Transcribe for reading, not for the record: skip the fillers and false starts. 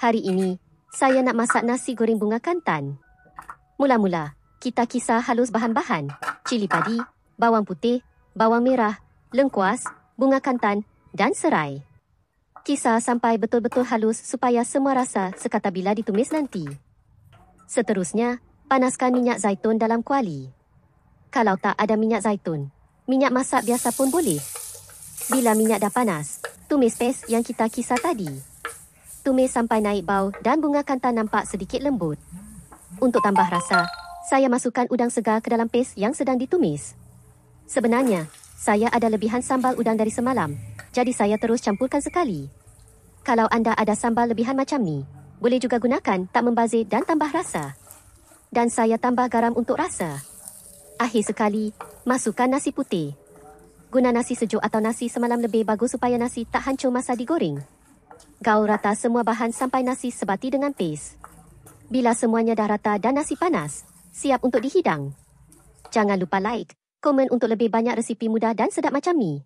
Hari ini, saya nak masak nasi goreng bunga kantan. Mula-mula, kita kisar halus bahan-bahan. Cili padi, bawang putih, bawang merah, lengkuas, bunga kantan dan serai. Kisar sampai betul-betul halus supaya semua rasa sekata bila ditumis nanti. Seterusnya, panaskan minyak zaitun dalam kuali. Kalau tak ada minyak zaitun, minyak masak biasa pun boleh. Bila minyak dah panas, tumis pes yang kita kisar tadi. Tumis sampai naik bau dan bunga kantan nampak sedikit lembut. Untuk tambah rasa, saya masukkan udang segar ke dalam pes yang sedang ditumis. Sebenarnya, saya ada lebihan sambal udang dari semalam, jadi saya terus campurkan sekali. Kalau anda ada sambal lebihan macam ni, boleh juga gunakan tak membazir dan tambah rasa. Dan saya tambah garam untuk rasa. Akhir sekali, masukkan nasi putih. Guna nasi sejuk atau nasi semalam lebih bagus supaya nasi tak hancur masa digoreng. Gaul rata semua bahan sampai nasi sebati dengan pes. Bila semuanya dah rata dan nasi panas, siap untuk dihidang. Jangan lupa like, komen untuk lebih banyak resipi mudah dan sedap macam ni.